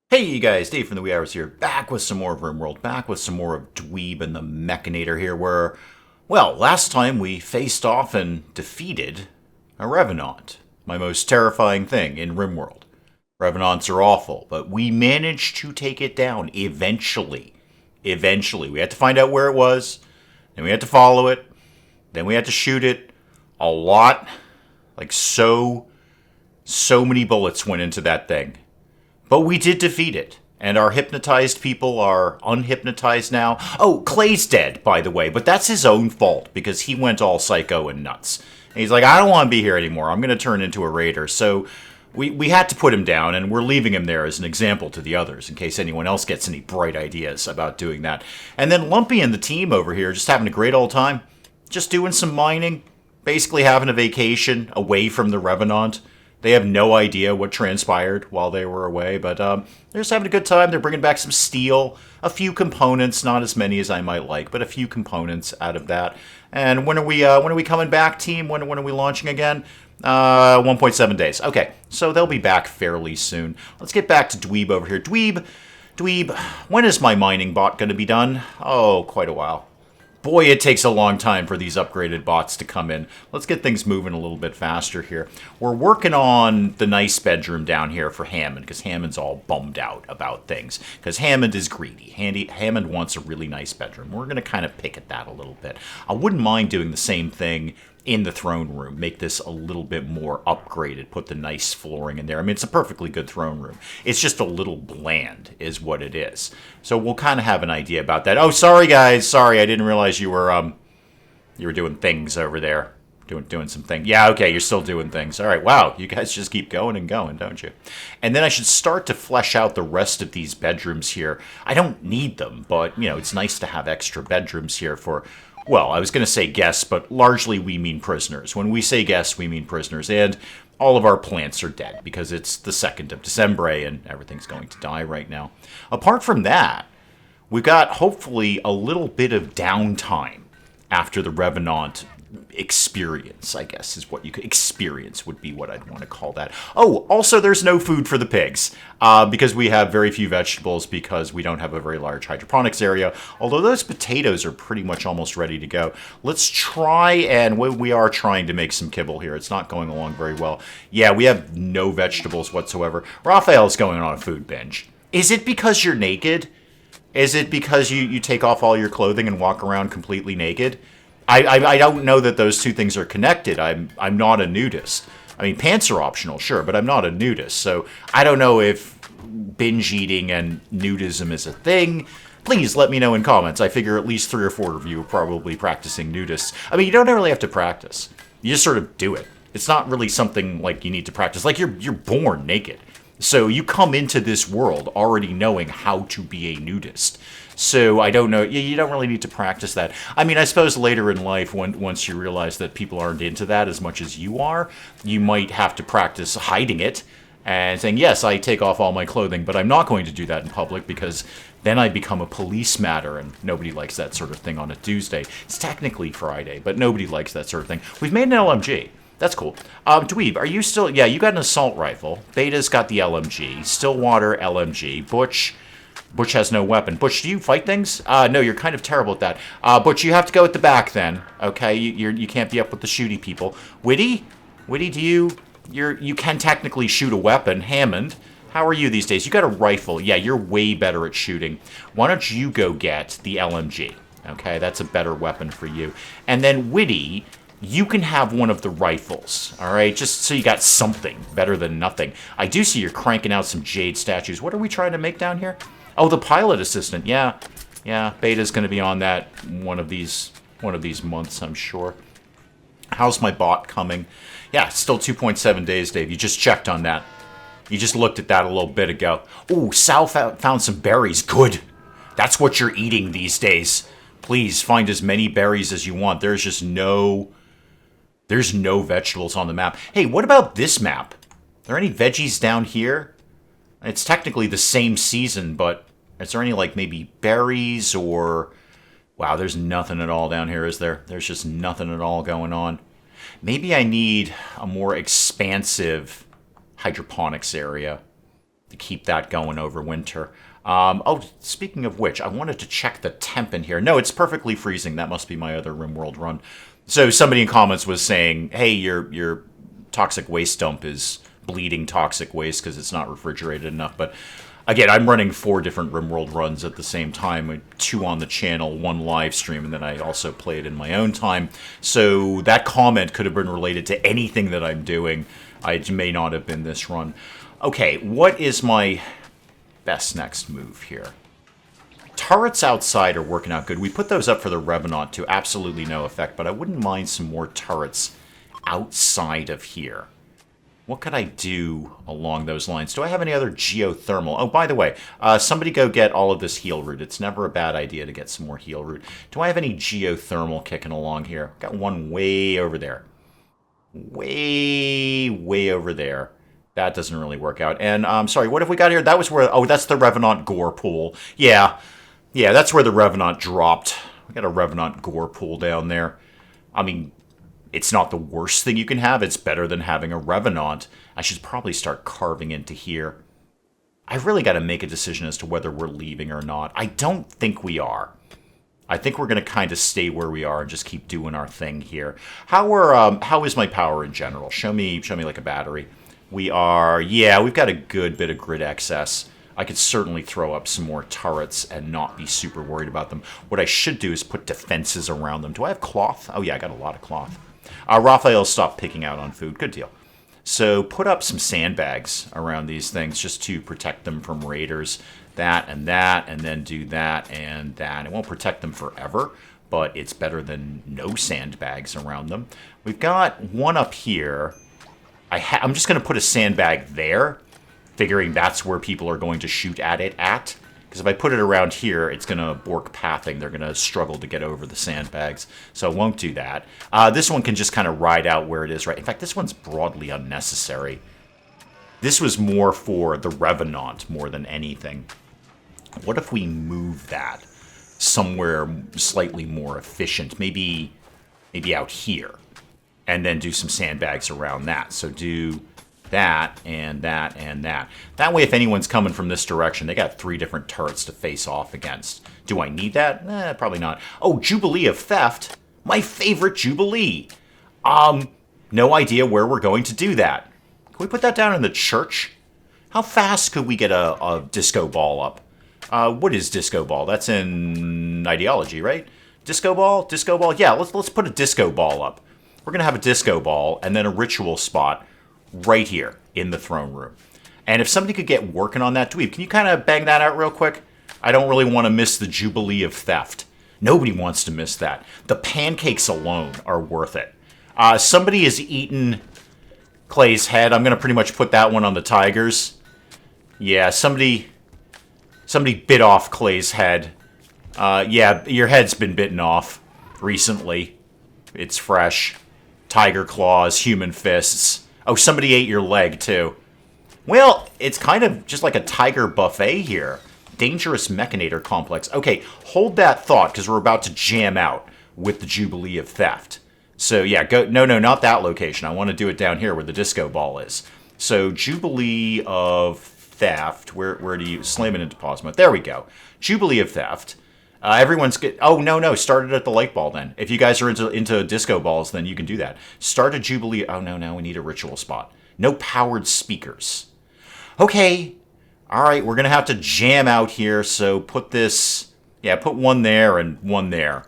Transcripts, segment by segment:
Hey you guys, Dave from the Wee Hours here, back with some more of RimWorld, back with some more of Dweeb and the Mechanitor here, where, well, last time we faced off and defeated a Revenant, my most terrifying thing in RimWorld. Revenants are awful, but we managed to take it down eventually. Eventually. We had to find out where it was, then we had to follow it, then we had to shoot it. A lot, like so many bullets went into that thing. But we did defeat it. And our hypnotized people are unhypnotized now. Oh, Clay's dead, by the way, but that's his own fault because he went all psycho and nuts. And he's like, I don't want to be here anymore. I'm going to turn into a raider. So we had to put him down, and we're leaving him there as an example to the others in case anyone else gets any bright ideas about doing that. And then Lumpy and the team over here just having a great old time. Just doing some mining. Basically having a vacation away from the Revenant. They have no idea what transpired while they were away, but they're just having a good time. They're bringing back some steel, a few components, not as many as I might like, but a few components out of that. And when are we coming back, team? When are we launching again? 1.7 days. Okay, so they'll be back fairly soon. Let's get back to Dweeb over here. Dweeb, when is my mining bot going to be done? Oh, quite a while. Boy, it takes a long time for these upgraded bots to come in. Let's get things moving a little bit faster here. We're working on the nice bedroom down here for Hammond, because Hammond's all bummed out about things. Because Hammond is greedy. Hammond wants a really nice bedroom. We're going to kind of pick at that a little bit. I wouldn't mind doing the same thing in the throne room. Make this a little bit more upgraded. Put the nice flooring in there. I mean, it's a perfectly good throne room. It's just a little bland is what it is. So we'll kind of have an idea about that. Oh, sorry guys. Sorry, I didn't realize you were doing things over there. Doing some things. Yeah, okay, you're still doing things. All right, wow, you guys just keep going and going, don't you? And then I should start to flesh out the rest of these bedrooms here. I don't need them, but, you know, it's nice to have extra bedrooms here for, well, I was going to say guests, but largely we mean prisoners. When we say guests, we mean prisoners. And all of our plants are dead because it's the 2nd of December and everything's going to die right now. Apart from that, we've got hopefully a little bit of downtime after the Revenant experience, I guess is what you could... Experience would be what I'd want to call that. Oh, also there's no food for the pigs because we have very few vegetables because we don't have a very large hydroponics area, although those potatoes are pretty much almost ready to go. Let's try, and we are trying to make some kibble here. It's not going along very well. Yeah, we have no vegetables whatsoever. Raphael's going on a food binge. Is it because you're naked? Is it because you take off all your clothing and walk around completely naked? I don't know that those two things are connected. I'm not a nudist. I mean, pants are optional, sure, but I'm not a nudist. So I don't know if binge eating and nudism is a thing. Please let me know in comments. I figure at least 3 or 4 of you are probably practicing nudists. I mean, you don't really have to practice. You just sort of do it. It's not really something like you need to practice. Like you're born naked. So you come into this world already knowing how to be a nudist. So I don't know, you don't really need to practice that. I mean, I suppose later in life, once you realize that people aren't into that as much as you are, you might have to practice hiding it and saying, yes, I take off all my clothing, but I'm not going to do that in public because then I become a police matter, and nobody likes that sort of thing on a Tuesday. It's technically Friday, but nobody likes that sort of thing. We've made an LMG. That's cool. Dweeb, are you still... Yeah, you got an assault rifle. Beta's got the LMG. Stillwater, LMG. Butch has no weapon. Butch, do you fight things? No, you're kind of terrible at that. Butch, you have to go at the back then. Okay, you can't be up with the shooty people. Witty, do you can technically shoot a weapon. Hammond, how are you these days? You got a rifle. Yeah, you're way better at shooting. Why don't you go get the LMG? Okay, that's a better weapon for you. And then Witty, you can have one of the rifles, all right? Just so you got something better than nothing. I do see you're cranking out some jade statues. What are we trying to make down here? Oh, the pilot assistant. Yeah, Beta's going to be on that one of these months, I'm sure. How's my bot coming? Yeah, still 2.7 days, Dave. You just checked on that. You just looked at that a little bit ago. Ooh, Sal found some berries. Good. That's what you're eating these days. Please find as many berries as you want. There's just no vegetables on the map. Hey, what about this map? Are there any veggies down here? It's technically the same season, but is there any, like, maybe berries or... Wow, there's nothing at all down here, is there? There's just nothing at all going on. Maybe I need a more expansive hydroponics area. to keep that going over winter. Oh, speaking of which, I wanted to check the temp in here. No, it's perfectly freezing. That must be my other RimWorld run. So somebody in comments was saying, hey, your toxic waste dump is bleeding toxic waste because it's not refrigerated enough. But again, I'm running 4 different RimWorld runs at the same time, 2 on the channel, 1 live stream, and then I also play it in my own time. So that comment could have been related to anything that I'm doing. It may not have been this run. Okay, what is my best next move here? Turrets outside are working out good. We put those up for the Revenant to absolutely no effect, but I wouldn't mind some more turrets outside of here. What could I do along those lines? Do I have any other geothermal? Oh, by the way, somebody go get all of this heal root. It's never a bad idea to get some more heal root. Do I have any geothermal kicking along here? Got one way over there. Way over there. That doesn't really work out. And I'm sorry, what have we got here? That was where... Oh, that's the Revenant Gore Pool. Yeah, that's where the Revenant dropped. We got a Revenant Gore Pool down there. I mean, it's not the worst thing you can have. It's better than having a Revenant. I should probably start carving into here. I've really got to make a decision as to whether we're leaving or not. I don't think we are. I think we're going to kind of stay where we are and just keep doing our thing here. How is my power in general? Show me like a battery. We are, yeah, we've got a good bit of grid excess. I could certainly throw up some more turrets and not be super worried about them. What I should do is put defenses around them. Do I have cloth? Oh yeah, I got a lot of cloth. Raphael stopped picking out on food. Good deal. So put up some sandbags around these things just to protect them from raiders. That, and then do that and that. It won't protect them forever, but it's better than no sandbags around them. We've got one up here. I'm just going to put a sandbag there, figuring that's where people are going to shoot at it at. Because if I put it around here, it's going to bork pathing. They're going to struggle to get over the sandbags. So I won't do that. This one can just kind of ride out where it is, right? In fact, this one's broadly unnecessary. This was more for the Revenant more than anything. What if we move that somewhere slightly more efficient? Maybe out here. And then do some sandbags around that. So do that and that and that. That way, if anyone's coming from this direction, they got 3 different turrets to face off against. Do I need that? Probably not. Oh, Jubilee of Theft. My favorite Jubilee. No idea where we're going to do that. Can we put that down in the church? How fast could we get a disco ball up? What is disco ball? That's in ideology, right? Disco ball? Disco ball? Yeah, let's put a disco ball up. We're going to have a disco ball and then a ritual spot right here in the throne room. And if somebody could get working on that, Dweeb, can you kind of bang that out real quick? I don't really want to miss the Jubilee of Theft. Nobody wants to miss that. The pancakes alone are worth it. Somebody has eaten Clay's head. I'm going to pretty much put that one on the Tigers. Yeah, somebody bit off Clay's head. Yeah, your head's been bitten off recently. It's fresh. Tiger claws, human fists. Oh, somebody ate your leg, too. Well, it's kind of just like a tiger buffet here. Dangerous Mechanitor complex. Okay, hold that thought, because we're about to jam out with the Jubilee of Theft. So, yeah, go. No, not that location. I want to do it down here where the disco ball is. So, Jubilee of Theft. Where do you... Slam it into pause mode. There we go. Jubilee of Theft. Everyone's good. Oh, no. Start it at the light ball, then. If you guys are into disco balls, then you can do that. Start a Jubilee. Oh, no. We need a ritual spot. No powered speakers. Okay. All right. We're going to have to jam out here. So put this... Yeah, put one there and one there.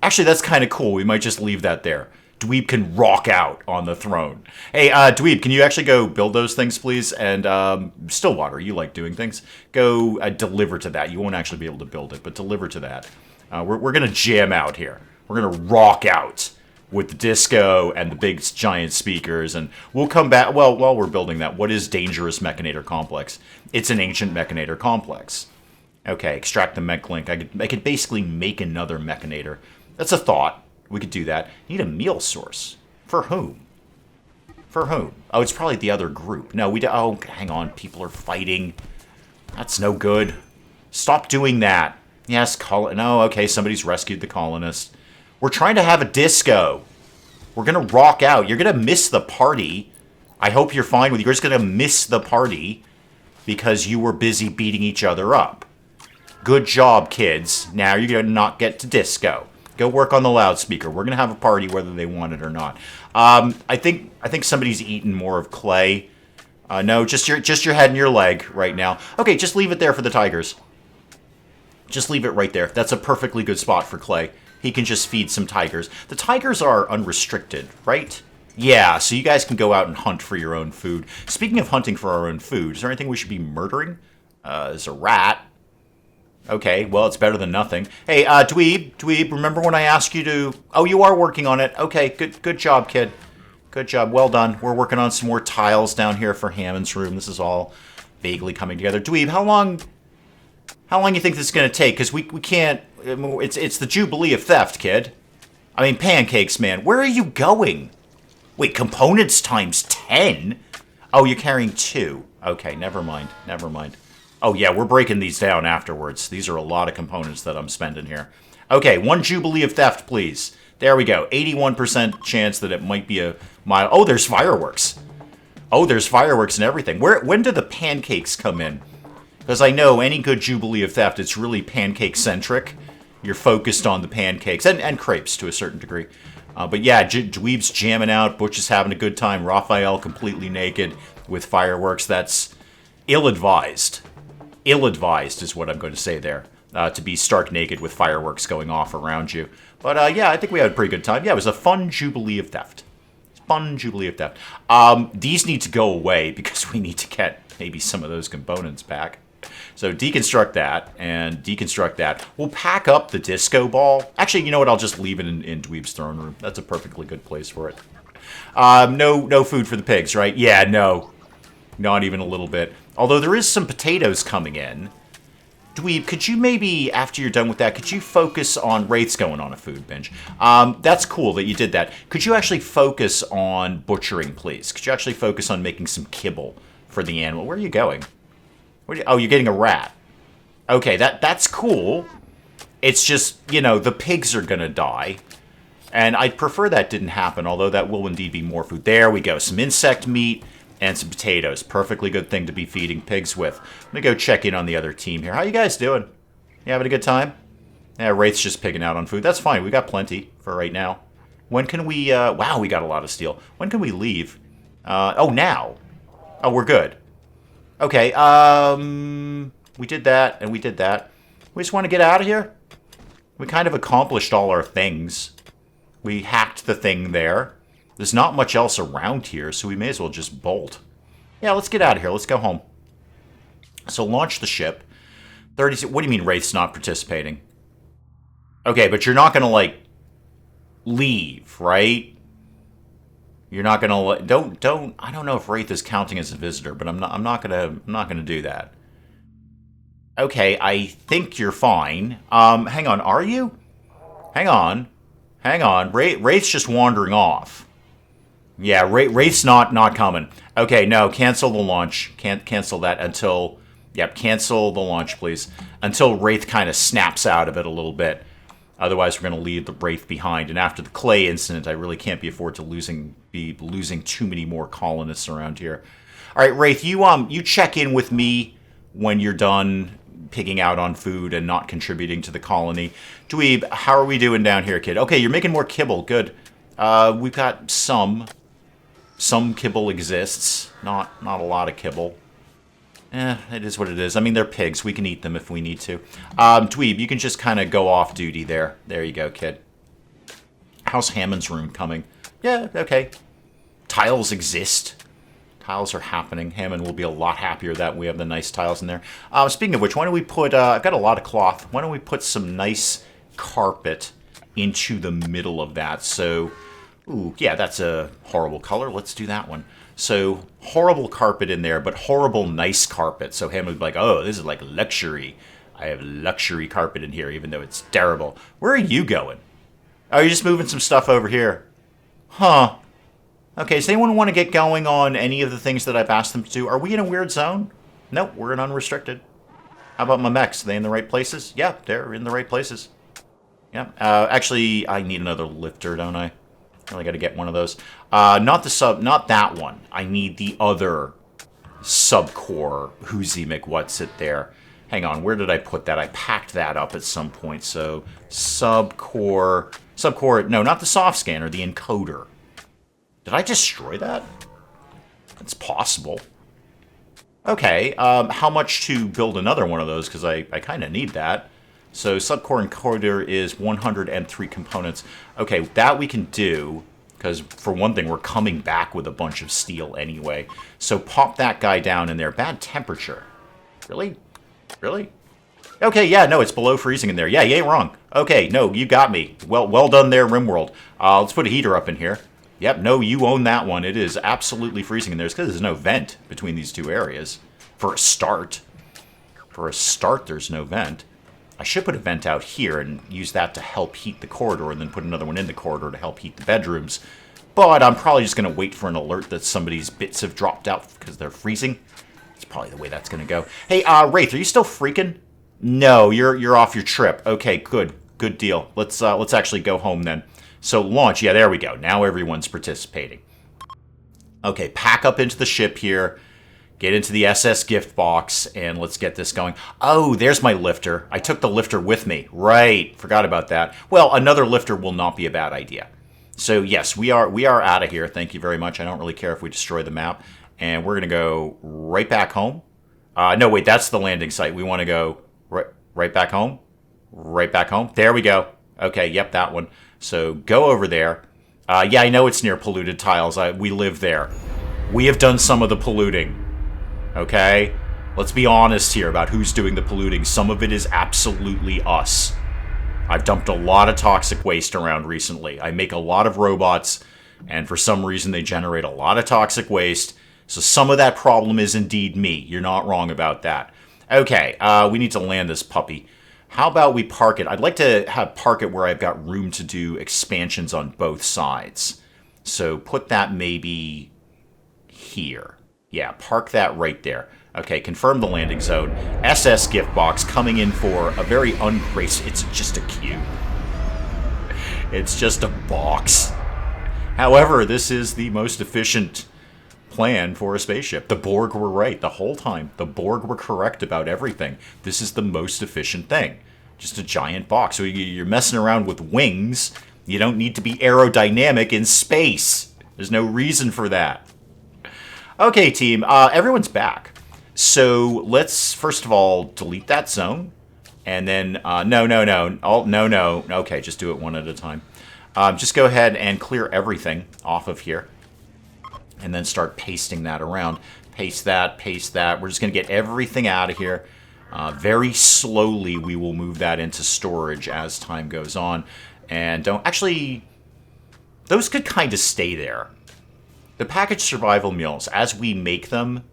Actually, that's kind of cool. We might just leave that there. Dweeb can rock out on the throne. Hey, Dweeb, can you actually go build those things, please? And Stillwater, you like doing things. Go deliver to that. You won't actually be able to build it, but deliver to that. We're going to jam out here. We're going to rock out with the disco and the big giant speakers, and we'll come back. Well, while we're building that, what is Dangerous Mechanitor Complex? It's an ancient Mechanitor complex. Okay, extract the mech link. I could basically make another Mechanitor. That's a thought. We could do that. Need a meal source. For whom? For whom? Oh, it's probably the other group. No, we do. Oh, hang on. People are fighting. That's no good. Stop doing that. Yes, no, okay, somebody's rescued the colonist. We're trying to have a disco. We're going to rock out. You're going to miss the party. I hope you're fine with it. You're just going to miss the party. because you were busy beating each other up. Good job, kids. Now you're going to not get to disco. Go work on the loudspeaker. We're going to have a party whether they want it or not. I think somebody's eaten more of clay. No, just your head and your leg right now. Okay, just leave it there for the tigers. Just leave it right there. That's a perfectly good spot for clay. He can just feed some tigers. The tigers are unrestricted, right? Yeah, so you guys can go out and hunt for your own food. Speaking of hunting for our own food, is there anything we should be murdering? There's a rat. Okay, well, it's better than nothing. Hey, Dweeb, remember when I asked you to... Oh, you are working on it. Okay, good job, kid. Good job, well done. We're working on some more tiles down here for Hammond's room. This is all vaguely coming together. Dweeb, how long you think this is going to take? Because we can't... It's the Jubilee of Theft, kid. I mean, pancakes, man. Where are you going? Wait, components times 10? Oh, you're carrying 2. Okay, never mind. Oh, yeah, we're breaking these down afterwards. These are a lot of components that I'm spending here. Okay, 1 Jubilee of Theft, please. There we go. 81% chance that it might be a mile. Oh, there's fireworks. Oh, there's fireworks and everything. When do the pancakes come in? Because I know any good Jubilee of Theft, it's really pancake-centric. You're focused on the pancakes, and crepes to a certain degree. But yeah, Dweeb's jamming out, Butch is having a good time, Raphael completely naked with fireworks. That's ill-advised. Ill-advised is what I'm going to say there. To be stark naked with fireworks going off around you. But yeah, I think we had a pretty good time. Yeah, it was a fun Jubilee of Theft. Fun Jubilee of Theft. These need to go away because we need to get maybe some of those components back. So deconstruct that and deconstruct that. We'll pack up the disco ball. Actually, you know what? I'll just leave it in Dweeb's throne room. That's a perfectly good place for it. No food for the pigs, right? Yeah, no. Not even a little bit. Although there is some potatoes coming in. Dweeb, could you maybe, after you're done with that, could you focus on... Wraith's going on a food binge. That's cool that you did that. Could you actually focus on butchering, please? Could you actually focus on making some kibble for the animal? Where are you going? Oh, you're getting a rat. Okay, that's cool. It's just, you know, the pigs are going to die. And I'd prefer that didn't happen, although that will indeed be more food. There we go. Some insect meat and some potatoes. Perfectly good thing to be feeding pigs with. I'm going to go check in on the other team here. How you guys doing? You having a good time? Yeah, Wraith's just pigging out on food. That's fine. We got plenty for right now. When can we... wow, we got a lot of steel. When can we leave? Oh, now. Oh, we're good. Okay, we did that, and we did that. We just want to get out of here. We kind of accomplished all our things. We hacked the thing there. There's not much else around here, so we may as well just bolt. Yeah, let's get out of here. Let's go home. So launch the ship. 30. What do you mean Wraith's not participating? Okay, but you're not going to, like, leave, right? You're not gonna don't. I don't know if Wraith is counting as a visitor, but I'm not gonna do that. Okay, I think you're fine. Hang on, are you? Hang on. Wraith's just wandering off. Yeah, Wraith's not coming. Okay, no, cancel the launch. Can't cancel that until. Yep, cancel the launch, please. Until Wraith kind of snaps out of it a little bit. Otherwise, we're going to leave the Wraith behind. And after the clay incident, I really can't be afford to be losing too many more colonists around here. All right, Wraith, you check in with me when you're done pigging out on food and not contributing to the colony. Dweeb, how are we doing down here, kid? Okay, you're making more kibble. Good. We've got some. Some kibble exists. Not a lot of kibble. It is what it is. I mean, they're pigs. We can eat them if we need to. Dweeb, you can just kind of go off duty there. There you go, kid. How's Hammond's room coming? Yeah, okay. Tiles exist. Tiles are happening. Hammond will be a lot happier that we have the nice tiles in there. Speaking of which, why don't we put... I've got a lot of cloth. Why don't we put some nice carpet into the middle of that? So, ooh, yeah, that's a horrible color. Let's do that one. So, horrible carpet in there, but horrible nice carpet. So Hammond would be like, oh, this is like luxury. I have luxury carpet in here, even though it's terrible. Where are you going? Oh, you're just moving some stuff over here. Huh. Okay, does anyone want to get going on any of the things that I've asked them to do? Are we in a weird zone? Nope, we're in unrestricted. How about my mechs? Are they in the right places? Yeah, they're in the right places. Yeah. Actually, I need another lifter, don't I? Really got to get one of those. Not that one. I need the other subcore whoozy McWhat's-it there. Hang on, where did I put that? I packed that up at some point. So subcore, no, not the soft scanner, the encoder. Did I destroy that? It's possible. Okay, how much to build another one of those? Because I kind of need that. So subcore encoder is 103 components. Okay, that we can do, because for one thing, we're coming back with a bunch of steel anyway. So pop that guy down in there. Bad temperature. Really? Really? Okay, yeah, no, it's below freezing in there. Yeah, you ain't wrong. Okay, no, you got me. Well done there, RimWorld. Let's put a heater up in here. Yep, no, you own that one. It is absolutely freezing in there. It's because there's no vent between these two areas. For a start. For a start, there's no vent. I should put a vent out here and use that to help heat the corridor, and then put another one in the corridor to help heat the bedrooms. But I'm probably just going to wait for an alert that somebody's bits have dropped out because they're freezing. That's probably the way that's going to go. Hey, Wraith, are you still freaking? No, you're off your trip. Okay, good deal. Let's actually go home then. So launch, yeah, there we go. Now everyone's participating. Okay, pack up into the ship here. Get into the SS gift box, and let's get this going. Oh, there's my lifter. I took the lifter with me. Right, forgot about that. Well, another lifter will not be a bad idea. So yes, we are out of here. Thank you very much. I don't really care if we destroy the map. And we're going to go right back home. No, wait, that's the landing site. We want to go right back home. Right back home. There we go. Okay, yep, that one. So go over there. Yeah, I know it's near polluted tiles. We live there. We have done some of the polluting. Okay? Let's be honest here about who's doing the polluting. Some of it is absolutely us. I've dumped a lot of toxic waste around recently. I make a lot of robots, and for some reason they generate a lot of toxic waste. So some of that problem is indeed me. You're not wrong about that. Okay, we need to land this puppy. How about we park it? I'd like to park it where I've got room to do expansions on both sides. So put that maybe here. Yeah, park that right there. Okay, confirm the landing zone. SS gift box coming in for a very ungraceful... It's just a cube. It's just a box. However, this is the most efficient plan for a spaceship. The Borg were right the whole time. The Borg were correct about everything. This is the most efficient thing. Just a giant box. So you're messing around with wings. You don't need to be aerodynamic in space. There's no reason for that. Okay, team. Everyone's back. So let's, first of all, delete that zone. And then, no. Oh, no. Okay, just do it one at a time. Just go ahead and clear everything off of here. And then start pasting that around. Paste that. We're just going to get everything out of here. Very slowly, we will move that into storage as time goes on. And don't... Actually, those could kind of stay there. The packaged survival meals, as we make them,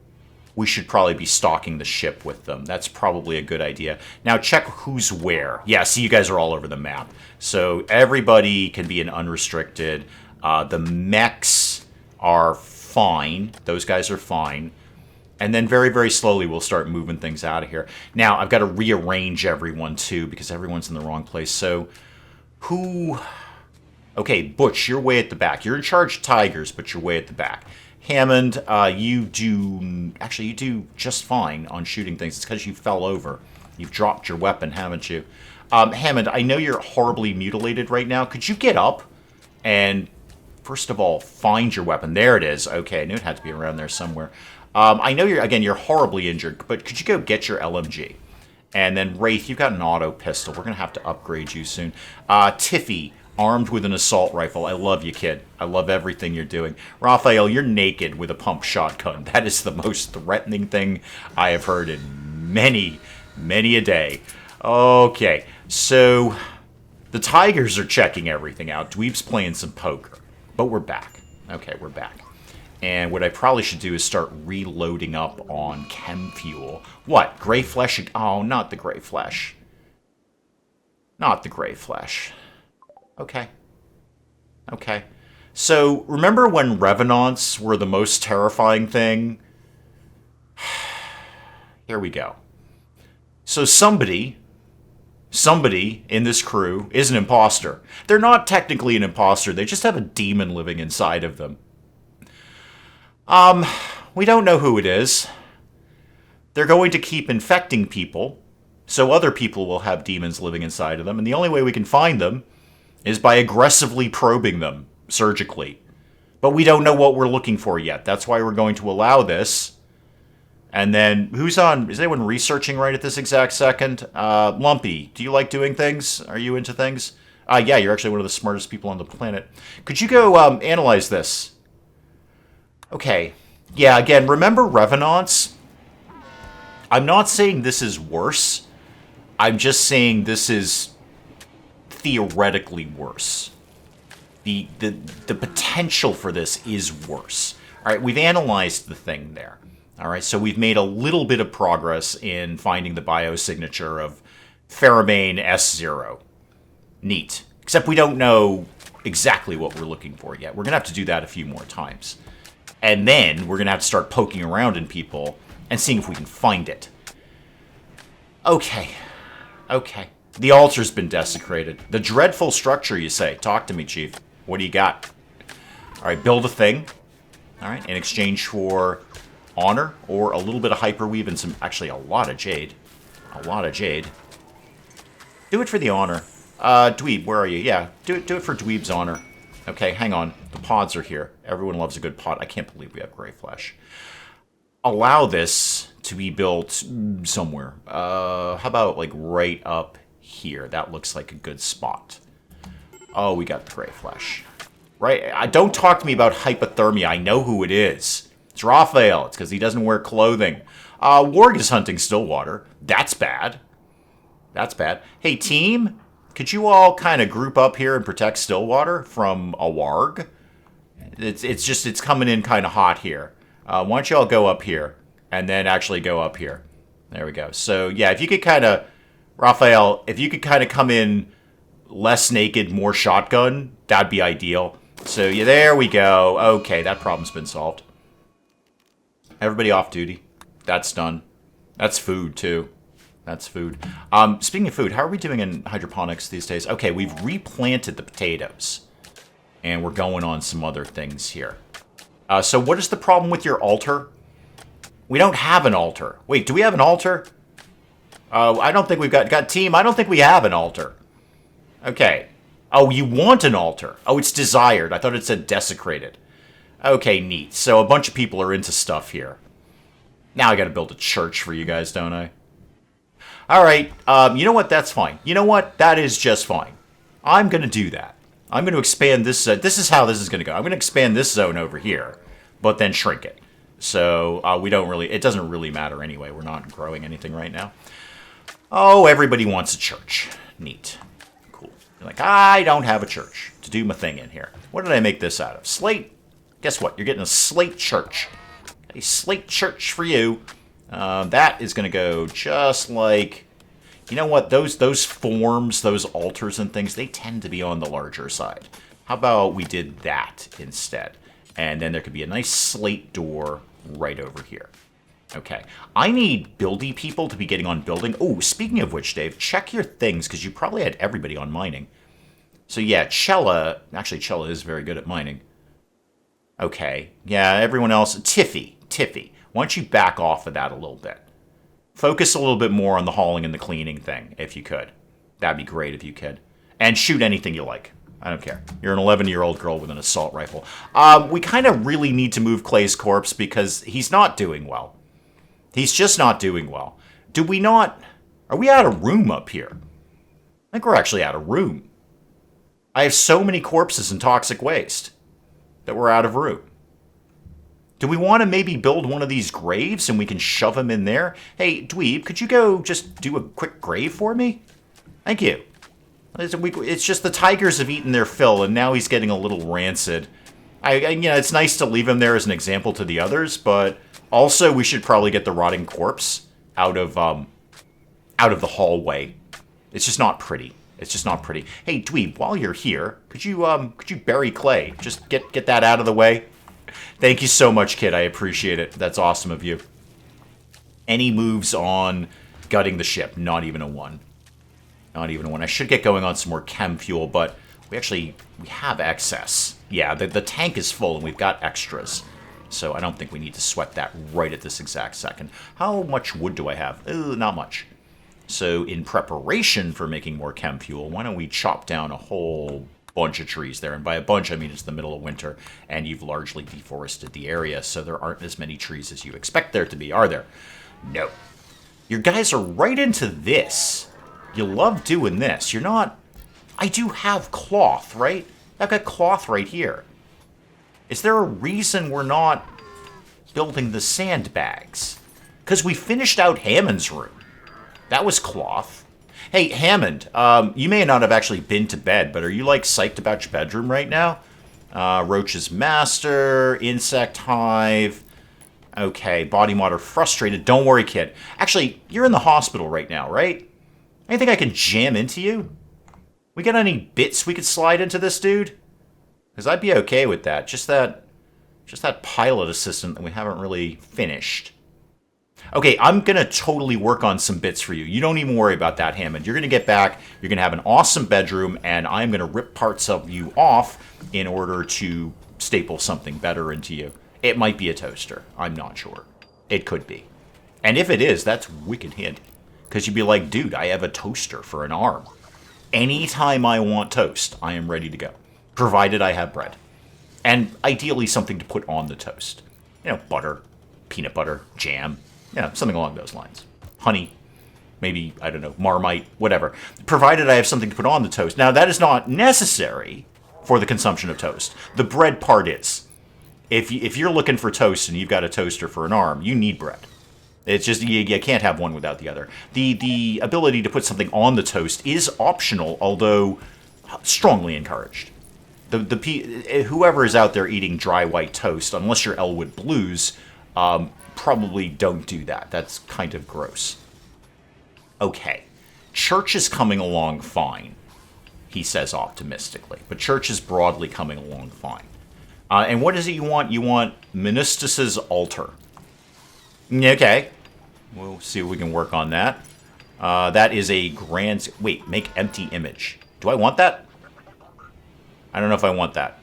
we should probably be stocking the ship with them. That's probably a good idea. Now check who's where. Yeah, see, you guys are all over the map. So everybody can be an unrestricted. The mechs are fine. Those guys are fine. And then very, very slowly we'll start moving things out of here. Now, I've got to rearrange everyone, too, because everyone's in the wrong place. So, who... Okay, Butch, you're way at the back. You're in charge of Tigers, but you're way at the back. Hammond, you do... Actually, you do just fine on shooting things. It's because you fell over. You've dropped your weapon, haven't you? Hammond, I know you're horribly mutilated right now. Could you get up and, first of all, find your weapon? There it is. Okay, I knew it had to be around there somewhere. I know you're horribly injured, but could you go get your LMG? And then, Wraith, you've got an auto pistol. We're going to have to upgrade you soon. Tiffy, armed with an assault rifle. I love you, kid. I love everything you're doing. Raphael, you're naked with a pump shotgun. That is the most threatening thing I have heard in many, many a day. Okay, so the Tigers are checking everything out. Dweeb's playing some poker. But we're back. Okay, we're back. And what I probably should do is start reloading up on chem fuel. What? Gray flesh? Oh, not the gray flesh. Not the gray flesh. Okay. Okay. So, remember when Revenants were the most terrifying thing? Here we go. So somebody in this crew is an imposter. They're not technically an imposter. They just have a demon living inside of them. We don't know who it is. They're going to keep infecting people, so other people will have demons living inside of them, and the only way we can find them is by aggressively probing them surgically. But we don't know what we're looking for yet. That's why we're going to allow this. And then, who's on? Is anyone researching right at this exact second? Lumpy, do you like doing things? Are you into things? Yeah, you're actually one of the smartest people on the planet. Could you go analyze this? Okay. Yeah, again, remember Revenants? I'm not saying this is worse. I'm just saying this is theoretically worse. The potential for this is worse. All right, we've analyzed the thing there. All right, so we've made a little bit of progress in finding the biosignature of Pheromane S0. Neat. Except we don't know exactly what we're looking for yet. We're going to have to do that a few more times. And then we're going to have to start poking around in people and seeing if we can find it. Okay. Okay. The altar's been desecrated. The dreadful structure, you say. Talk to me, Chief. What do you got? All right, build a thing. All right, in exchange for honor or a little bit of hyperweave and some, actually a lot of jade. A lot of jade. Do it for the honor. Dweeb, where are you? Yeah, do it for Dweeb's honor. Okay, hang on. The pods are here. Everyone loves a good pod. I can't believe we have gray flesh. Allow this to be built somewhere. How about like right up here? That looks like a good spot. Oh, we got the gray flesh. Right? Don't talk to me about hypothermia. I know who it is. It's Raphael. It's because he doesn't wear clothing. Warg is hunting Stillwater. That's bad. That's bad. Hey, team, could you all kind of group up here and protect Stillwater from a warg? It's coming in kind of hot here. Why don't you all go up here and then actually go up here? There we go. So, yeah, if you could kind of, Raphael, if you could kind of come in less naked, more shotgun, that'd be ideal. So, yeah, there we go. Okay, that problem's been solved. Everybody off duty. That's done. That's food, too. That's food. Speaking of food, how are we doing in hydroponics these days? Okay, we've replanted the potatoes. And we're going on some other things here. So what is the problem with your altar? We don't have an altar. Wait, do we have an altar? I don't think we've got team. I don't think we have an altar. Okay. Oh, you want an altar. Oh, it's desired. I thought it said desecrated. Okay, neat. So a bunch of people are into stuff here. Now I gotta build a church for you guys, don't I? Alright, you know what? That's fine. You know what? That is just fine. I'm gonna do that. I'm gonna expand this. This is how this is gonna go. I'm gonna expand this zone over here, but then shrink it. So we don't really, it doesn't really matter anyway. We're not growing anything right now. Oh, everybody wants a church. Neat. Cool. You're like, I don't have a church to do my thing in here. What did I make this out of? Slate? Guess what? You're getting a slate church. A slate church for you. That is going to go just like, you know what? Those forms, those altars and things, they tend to be on the larger side. How about we did that instead? And then there could be a nice slate door right over here. Okay. I need buildy people to be getting on building. Oh, speaking of which, Dave, check your things, because you probably had everybody on mining. So yeah, Chella, actually Chella is very good at mining. Okay. Yeah, everyone else, Tiffy. Why don't you back off of that a little bit? Focus a little bit more on the hauling and the cleaning thing, if you could. That'd be great if you could. And shoot anything you like. I don't care. You're an 11-year-old girl with an assault rifle. We kind of really need to move Clay's corpse because he's not doing well. He's just not doing well. Do we not... Are we out of room up here? I think we're actually out of room. I have so many corpses and toxic waste that we're out of room. Do we want to maybe build one of these graves and we can shove him in there? Hey, Dweeb, could you go just do a quick grave for me? Thank you. It's just the tigers have eaten their fill, and now he's getting a little rancid. You know, it's nice to leave him there as an example to the others, but also we should probably get the rotting corpse out of the hallway. It's just not pretty. It's just not pretty. Hey, Dweeb, while you're here, could you bury Clay? Just get that out of the way. Thank you so much, kid. I appreciate it. That's awesome of you. Any moves on gutting the ship? Not even a one. Not even a one. I should get going on some more chem fuel, but we have excess. Yeah, the tank is full and we've got extras. So I don't think we need to sweat that right at this exact second. How much wood do I have? Not much. So in preparation for making more chem fuel, why don't we chop down a whole bunch of trees there? And by a bunch, I mean it's the middle of winter, and you've largely deforested the area, so there aren't as many trees as you expect there to be, are there? No. Your guys are right into this. You love doing this. You're not... I do have cloth, right? I've got cloth right here. Is there a reason we're not building the sandbags? Because we finished out Hammond's room. That was cloth. Hey, Hammond, you may not have actually been to bed, but are you, like, psyched about your bedroom right now? Roach's Master, Insect Hive. Okay, body mod are frustrated. Don't worry, kid. Actually, you're in the hospital right now, right? I think I can jam into you. We got any bits we could slide into this dude? Because I'd be okay with that. Just that pilot assistant that we haven't really finished. Okay, I'm going to totally work on some bits for you. You don't even worry about that, Hammond. You're going to get back, you're going to have an awesome bedroom, and I'm going to rip parts of you off in order to staple something better into you. It might be a toaster. I'm not sure. It could be. And if it is, that's wicked handy. Because you'd be like, dude, I have a toaster for an arm. Anytime I want toast, I am ready to go. Provided I have bread. And ideally something to put on the toast. You know, butter, peanut butter, jam. Yeah, something along those lines. Honey, maybe, I don't know, Marmite, whatever. Provided I have something to put on the toast. Now, that is not necessary for the consumption of toast. The bread part is. If you're looking for toast and you've got a toaster for an arm, you need bread. It's just, you can't have one without the other. The ability to put something on the toast is optional, although strongly encouraged. Whoever is out there eating dry white toast, unless you're Elwood Blues, probably don't do that. That's kind of gross. Okay. Church is coming along fine, he says optimistically. But Church is broadly coming along fine. And what is it you want? You want Ministus's altar. Okay. We'll see if we can work on that. That is a grand... Wait, make empty image. Do I want that? I don't know if I want that.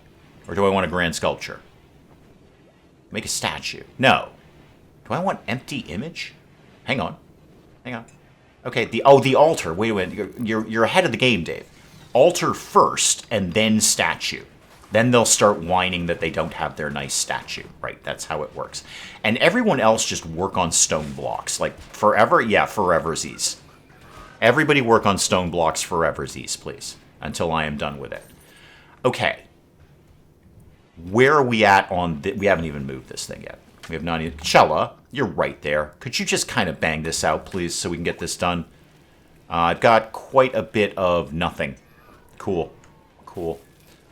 Or do I want a grand sculpture? Make a statue. No. Do I want empty image? Hang on. Hang on. Okay, the altar. Wait a minute. You're ahead of the game, Dave. Altar first, and then statue. Then they'll start whining that they don't have their nice statue. Right, that's how it works. And everyone else just work on stone blocks. Like, forever? Yeah, foreversies. Everybody work on stone blocks foreversies, please. Until I am done with it. Okay. Where are we at on... we haven't even moved this thing yet. We have not even... Chella, you're right there. Could you just kind of bang this out, please, so we can get this done? I've got quite a bit of nothing. Cool. Cool.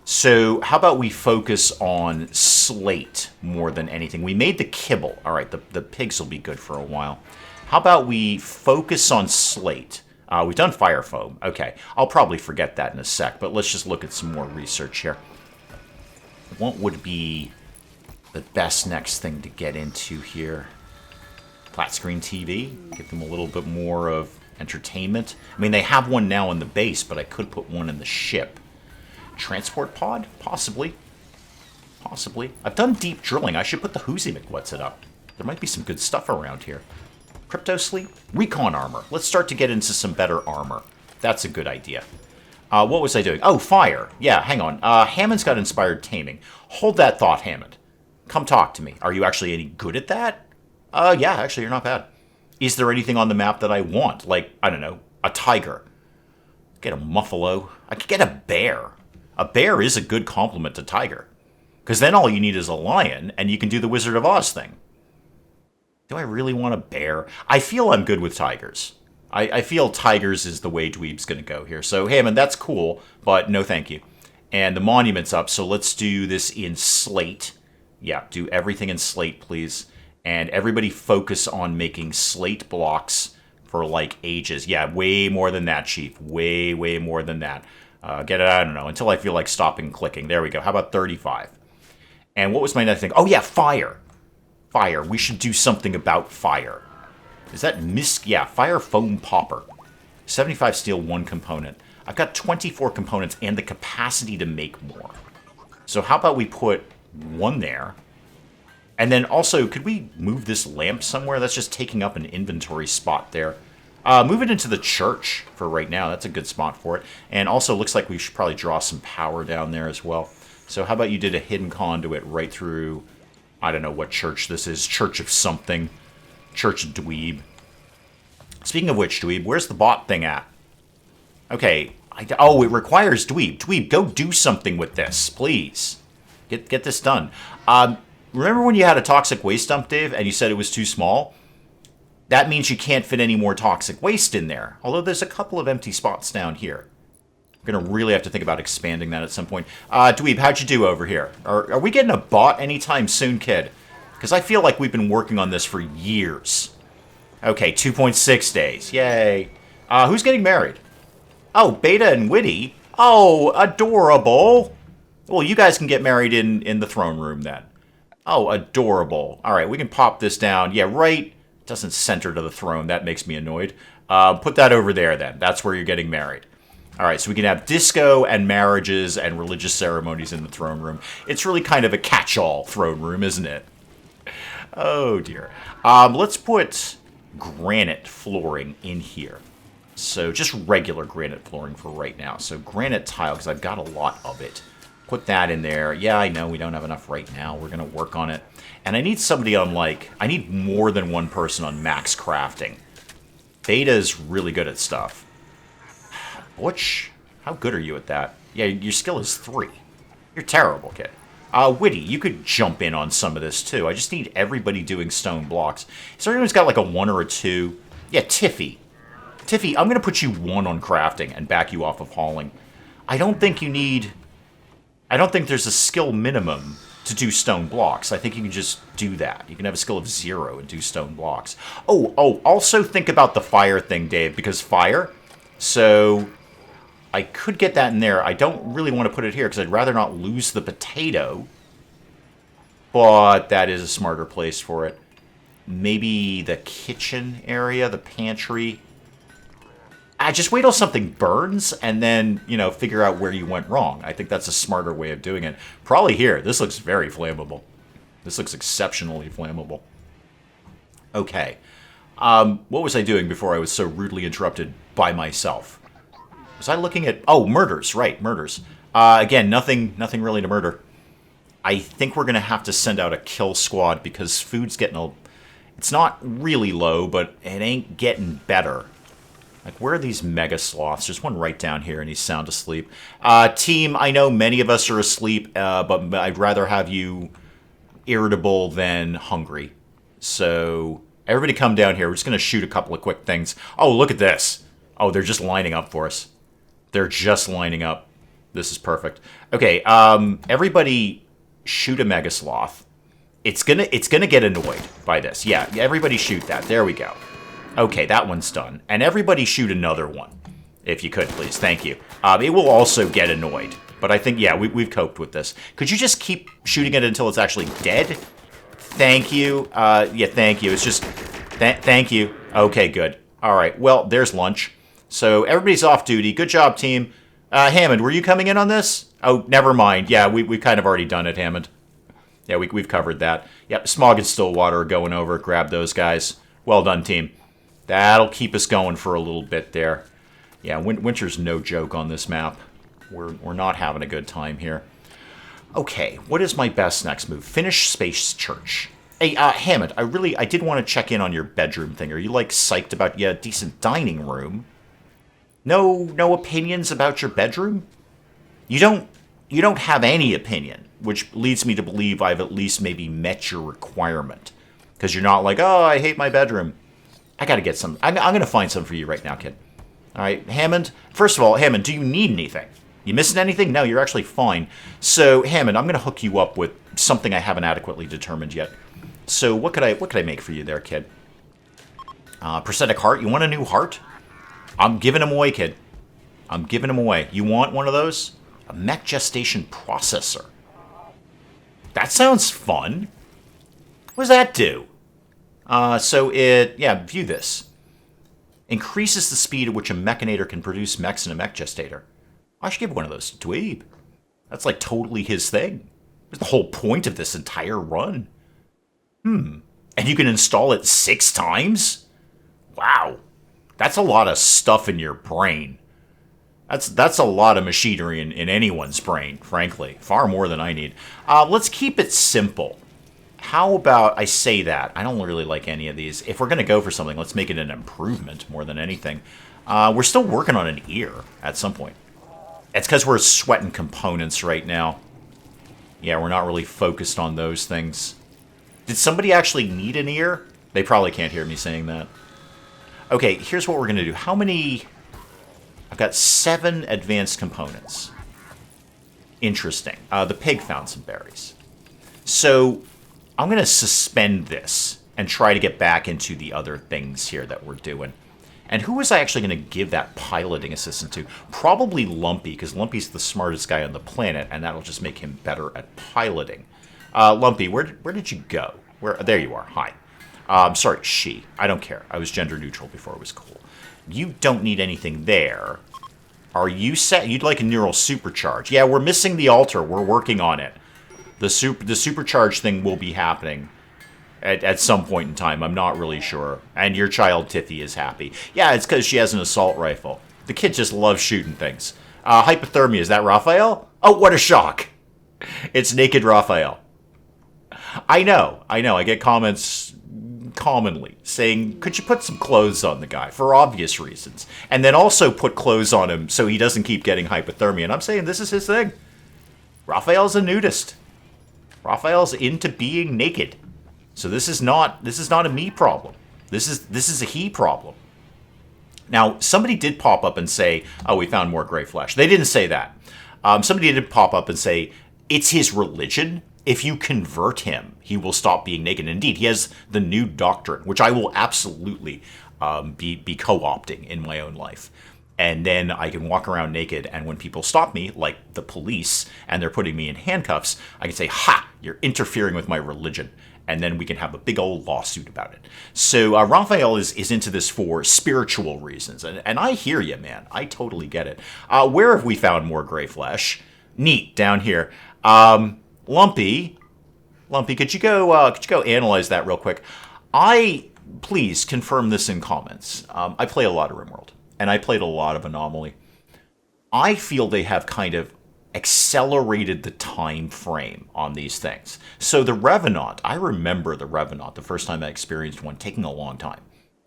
So, how about we focus on slate more than anything? We made the kibble. All right, the pigs will be good for a while. How about we focus on slate? We've done fire foam. Okay, I'll probably forget that in a sec, but let's just look at some more research here. What would be the best next thing to get into here? Flat screen TV? Give them a little bit more of entertainment. I mean, they have one now in the base, but I could put one in the ship. Transport pod? Possibly. Possibly. I've done deep drilling. I should put the Whoozy McWhatsit up. There might be some good stuff around here. Crypto sleep? Recon armor. Let's start to get into some better armor. That's a good idea. What was I doing? Oh, fire. Yeah, hang on. Hammond's got inspired taming. Hold that thought, Hammond. Come talk to me. Are you actually any good at that? Yeah, actually, you're not bad. Is there anything on the map that I want? Like, I don't know, a tiger. Get a muffalo. I could get a bear. A bear is a good complement to tiger. Because then all you need is a lion, and you can do the Wizard of Oz thing. Do I really want a bear? I feel I'm good with tigers. I feel tigers is the way Dweeb's going to go here. So, Hammond, that's cool, but no thank you. And the monument's up, so let's do this in slate. Yeah, do everything in slate, please. And everybody focus on making slate blocks for, like, ages. Yeah, way more than that, Chief. Way, way more than that. Get it, I don't know, until I feel like stopping clicking. There we go. How about 35? And what was my next thing? Oh, yeah, fire. Fire. We should do something about fire. Is that yeah, fire foam popper. 75 steel, 1 component. I've got 24 components and the capacity to make more. So how about we put 1 there, And then also, could we move this lamp somewhere? That's just taking up an inventory spot there. Move it into the church for right now. That's a good spot for it. And also looks like we should probably draw some power down there as well. So how about you did a hidden conduit right through, I don't know what church this is. Church of something. Church of Dweeb. Speaking of which, Dweeb, where's the bot thing at? Okay. Oh, it requires Dweeb. Dweeb, go do something with this, please. Get this done. Remember when you had a toxic waste dump, Dave, and you said it was too small? That means you can't fit any more toxic waste in there. Although there's a couple of empty spots down here. I'm going to really have to think about expanding that at some point. Dweeb, how'd you do over here? Are we getting a bot anytime soon, kid? Because I feel like we've been working on this for years. Okay, 2.6 days. Yay. Who's getting married? Oh, Beta and Witty. Oh, adorable. Well, you guys can get married in the throne room then. Oh, adorable. All right, we can pop this down. Yeah, right. It doesn't center to the throne. That makes me annoyed. Put that over there then. That's where you're getting married. All right, so we can have disco and marriages and religious ceremonies in the throne room. It's really kind of a catch-all throne room, isn't it? Oh, dear. Let's put granite flooring in here. So just regular granite flooring for right now. So granite tile, because I've got a lot of it. Put that in there. Yeah, I know we don't have enough right now. We're going to work on it. And I need somebody on, like, I need more than one person on max crafting. Beta's really good at stuff. Butch, how good are you at that? Yeah, your skill is 3. You're terrible, kid. Witty, you could jump in on some of this, too. I just need everybody doing stone blocks. Is there anyone who's got, like, a 1 or a 2? Yeah, Tiffy. Tiffy, I'm going to put you 1 on crafting and back you off of hauling. I don't think you need... I don't think there's a skill minimum to do stone blocks. I think you can just do that. You can have a skill of 0 and do stone blocks. Oh, also think about the fire thing, Dave, because fire. So I could get that in there. I don't really want to put it here because I'd rather not lose the potato. But that is a smarter place for it. Maybe the kitchen area, the pantry. Just wait till something burns and then, you know, figure out where you went wrong. I think that's a smarter way of doing it. Probably here. This looks very flammable. This looks exceptionally flammable. Okay. What was I doing before I was so rudely interrupted by myself? Was I looking at... Oh, murders. Right, murders. Again, nothing really to murder. I think we're going to have to send out a kill squad because food's getting a... It's not really low, but it ain't getting better. Like, where are these mega sloths? There's one right down here, and he's sound asleep. Team, I know many of us are asleep, but I'd rather have you irritable than hungry. So, everybody come down here. We're just going to shoot a couple of quick things. Oh, look at this. Oh, they're just lining up for us. They're just lining up. This is perfect. Okay, everybody shoot a mega sloth. It's gonna get annoyed by this. Yeah, everybody shoot that. There we go. Okay, that one's done. And everybody shoot another one, if you could, please. Thank you. It will also get annoyed. But I think, yeah, we've coped with this. Could you just keep shooting it until it's actually dead? Thank you. Yeah, thank you. It's just... thank you. Okay, good. All right, well, there's lunch. So everybody's off duty. Good job, team. Hammond, were you coming in on this? Oh, never mind. Yeah, we've kind of already done it, Hammond. Yeah, we've covered that. Yep, Smog and Stillwater are going over. Grab those guys. Well done, team. That'll keep us going for a little bit there. Yeah, winter's no joke on this map. We're not having a good time here. Okay, what is my best next move? Finish Space Church. Hey, Hammond, I did want to check in on your bedroom thing. Are you, like, psyched about, yeah, a decent dining room? No opinions about your bedroom? You don't have any opinion, which leads me to believe I've at least maybe met your requirement. Because you're not like, oh, I hate my bedroom. I gotta get some. I'm gonna find some for you right now, kid. All right, Hammond. First of all, Hammond, do you need anything? You missing anything? No, you're actually fine. So, Hammond, I'm gonna hook you up with something I haven't adequately determined yet. So, what could I make for you there, kid? Prosthetic heart. You want a new heart? I'm giving them away, kid. I'm giving them away. You want one of those? A mech gestation processor. That sounds fun. What does that do? View this. Increases the speed at which a mechanator can produce mechs in a mech gestator. I should give one of those to Dweeb. That's like totally his thing. That's the whole point of this entire run. And you can install it 6 times? Wow. That's a lot of stuff in your brain. That's a lot of machinery in anyone's brain, frankly. Far more than I need. Let's keep it simple. How about I say that? I don't really like any of these. If we're going to go for something, let's make it an improvement more than anything. We're still working on an ear at some point. It's because we're sweating components right now. Yeah, we're not really focused on those things. Did somebody actually need an ear? They probably can't hear me saying that. Okay, here's what we're going to do. How many... I've got 7 advanced components. Interesting. The pig found some berries. So I'm going to suspend this and try to get back into the other things here that we're doing. And who was I actually going to give that piloting assistant to? Probably Lumpy, because Lumpy's the smartest guy on the planet, and that'll just make him better at piloting. Lumpy, where did you go? There you are. Hi. Sorry, she. I don't care. I was gender neutral before it was cool. You don't need anything there. Are you set? You'd like a neural supercharge. Yeah, we're missing the altar. We're working on it. The supercharge thing will be happening at some point in time. I'm not really sure. And your child, Tiffy, is happy. Yeah, it's because she has an assault rifle. The kid just loves shooting things. Hypothermia, is that Raphael? Oh, what a shock. It's naked Raphael. I know. I get comments commonly saying, could you put some clothes on the guy for obvious reasons? And then also put clothes on him so he doesn't keep getting hypothermia. And I'm saying this is his thing. Raphael's a nudist. Raphael's into being naked. So this is not a me problem. This is a he problem. Now, somebody did pop up and say, oh, we found more gray flesh. They didn't say that. Somebody did pop up and say, it's his religion. If you convert him, he will stop being naked. Indeed, he has the new doctrine, which I will absolutely be co-opting in my own life. And then I can walk around naked, and when people stop me, like the police, and they're putting me in handcuffs, I can say, ha, you're interfering with my religion. And then we can have a big old lawsuit about it. So Raphael is into this for spiritual reasons. And I hear you, man. I totally get it. Where have we found more gray flesh? Neat, down here. Lumpy, could you go analyze that real quick? Please confirm this in comments. I play a lot of RimWorld, and I played a lot of Anomaly. I feel they have kind of accelerated the time frame on these things. So the Revenant, I remember the Revenant, the first time I experienced one, taking a long time.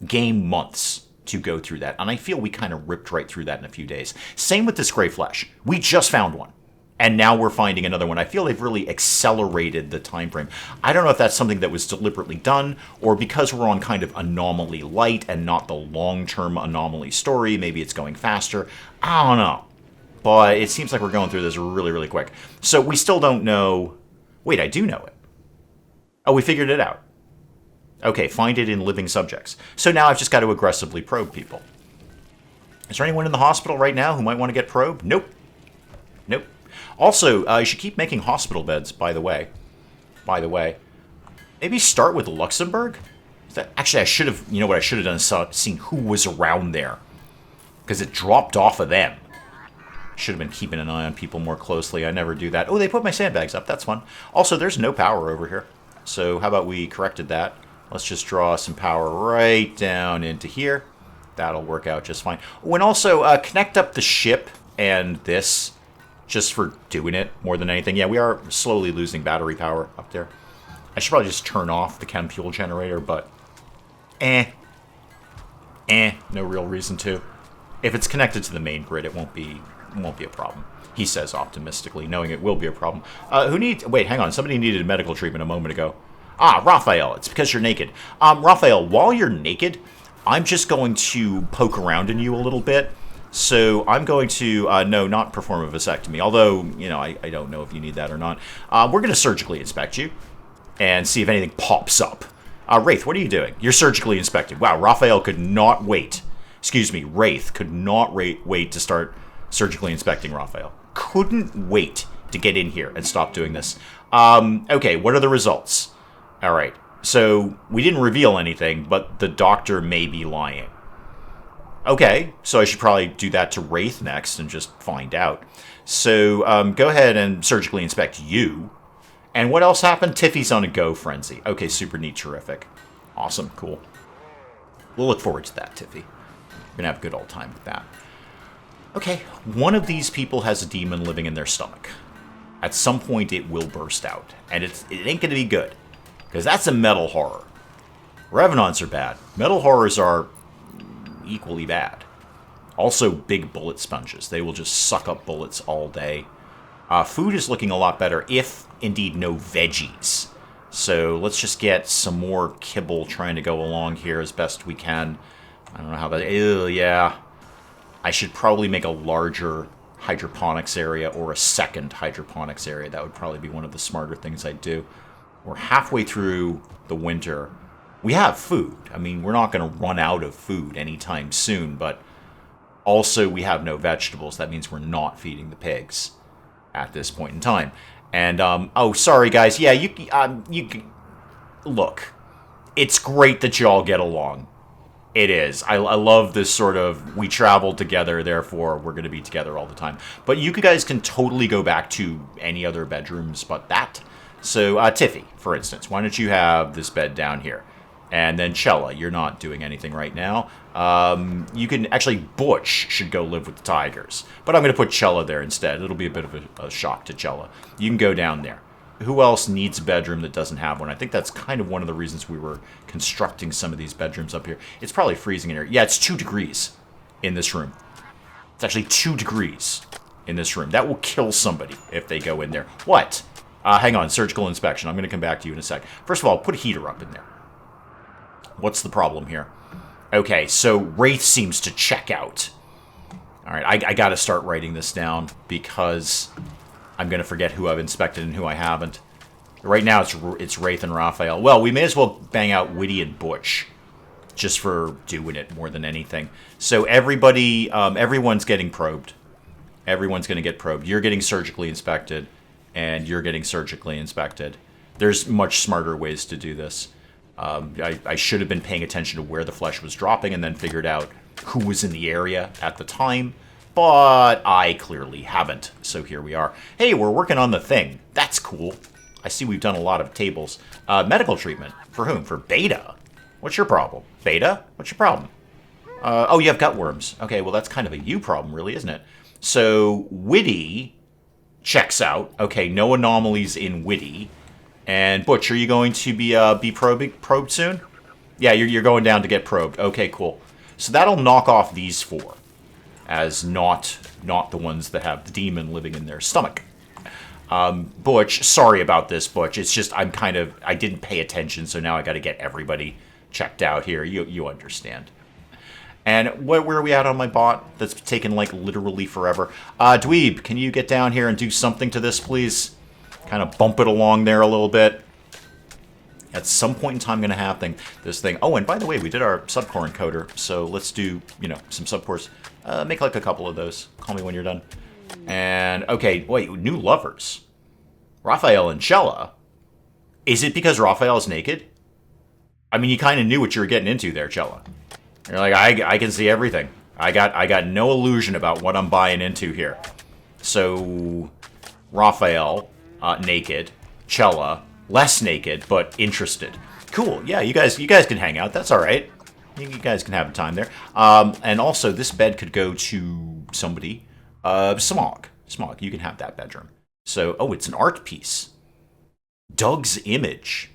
Game months to go through that, and I feel we kind of ripped right through that in a few days. Same with this gray flesh. We just found one. And now we're finding another one. I feel they've really accelerated the time frame. I don't know if that's something that was deliberately done, or because we're on kind of Anomaly Light and not the long-term Anomaly story, maybe it's going faster. I don't know. But it seems like we're going through this really, really quick. So we still don't know... Wait, I do know it. Oh, we figured it out. Okay, find it in living subjects. So now I've just got to aggressively probe people. Is there anyone in the hospital right now who might want to get probed? Nope. Nope. Also, you should keep making hospital beds, by the way. Maybe start with Luxembourg? Actually, I should have... You know what I should have done is seen who was around there. Because it dropped off of them. Should have been keeping an eye on people more closely. I never do that. Oh, they put my sandbags up. That's fun. Also, there's no power over here. So how about we corrected that? Let's just draw some power right down into here. That'll work out just fine. Oh, and also, connect up the ship and this... just for doing it more than anything. Yeah, we are slowly losing battery power up there. I should probably just turn off the chem fuel generator, but no real reason to. If it's connected to the main grid, it won't be a problem. He says optimistically, knowing it will be a problem. Wait, hang on. Somebody needed medical treatment a moment ago. Ah, Raphael, it's because you're naked. Raphael, while you're naked, I'm just going to poke around in you a little bit. So I'm going to, no, not perform a vasectomy, although, you know, I don't know if you need that or not. We're going to surgically inspect you and see if anything pops up. Wraith, what are you doing? You're surgically inspected. Wow, Raphael could not wait. Excuse me, Wraith could not wait to start surgically inspecting Raphael. Couldn't wait to get in here and stop doing this. Okay, what are the results? All right, so we didn't reveal anything, but the doctor may be lying. Okay, so I should probably do that to Wraith next and just find out. So go ahead and surgically inspect you. And what else happened? Tiffy's on a go frenzy. Okay, super neat, terrific. Awesome, cool. We'll look forward to that, Tiffy. We're going to have a good old time with that. Okay, one of these people has a demon living in their stomach. At some point, it will burst out. And it ain't going to be good. Because that's a metal horror. Revenants are bad. Metal horrors are equally bad. Also, big bullet sponges. They will just suck up bullets all day. Food is looking a lot better, if indeed no veggies. So let's just get some more kibble trying to go along here as best we can. I don't know how that... Ew, yeah. I should probably make a larger hydroponics area or a second hydroponics area. That would probably be one of the smarter things I'd do. We're halfway through the winter. We have food. I mean, we're not going to run out of food anytime soon, but also we have no vegetables. That means we're not feeding the pigs at this point in time. And, oh, sorry, guys. Yeah, you look, it's great that you all get along. It is. I love this sort of, we traveled together, therefore we're going to be together all the time. But you guys can totally go back to any other bedrooms but that. So, Tiffy, for instance, why don't you have this bed down here? And then Chella, you're not doing anything right now. You can, actually, Butch should go live with the tigers. But I'm going to put Chella there instead. It'll be a bit of a shock to Chella. You can go down there. Who else needs a bedroom that doesn't have one? I think that's kind of one of the reasons we were constructing some of these bedrooms up here. It's probably freezing in here. Yeah, it's 2 degrees in this room. It's actually 2 degrees in this room. That will kill somebody if they go in there. What? Hang on, surgical inspection. I'm going to come back to you in a sec. First of all, put a heater up in there. What's the problem here? Okay, so Wraith seems to check out. All right, I got to start writing this down because I'm going to forget who I've inspected and who I haven't. Right now, it's Wraith and Raphael. Well, we may as well bang out Witty and Butch just for doing it more than anything. So everybody, everyone's getting probed. Everyone's going to get probed. You're getting surgically inspected, and you're getting surgically inspected. There's much smarter ways to do this. I should have been paying attention to where the flesh was dropping and then figured out who was in the area at the time. But I clearly haven't, so here we are. Hey, we're working on the thing. That's cool. I see we've done a lot of tables. Medical treatment. For whom? For Beta. What's your problem? Beta? What's your problem? Oh, you have gut worms. Okay, well, that's kind of a you problem, really, isn't it? So, Witty checks out. Okay, no anomalies in Witty. And Butch, are you going to be probed soon? Yeah, you're going down to get probed. Okay, cool. So that'll knock off these 4 as not the ones that have the demon living in their stomach. Butch, sorry about this, Butch. It's just I didn't pay attention, so now I got to get everybody checked out here. You understand. And where are we at on my bot? That's taken, like, literally forever. Dweeb, can you get down here and do something to this, please? Kind of bump it along there a little bit. At some point in time, I'm going to have this thing. Oh, and by the way, we did our subcore encoder, so let's do, some subcores. Make like a couple of those. Call me when you're done. And, okay, wait, new lovers. Raphael and Chella. Is it because Raphael is naked? I mean, you kind of knew what you were getting into there, Chella. You're like, I can see everything. I got no illusion about what I'm buying into here. So, Raphael, naked. Chella, less naked, but interested. Cool, yeah, you guys can hang out. That's all right. You guys can have a time there. And also, this bed could go to somebody. Smog. Smog, you can have that bedroom. So, oh, it's an art piece. Doug's image.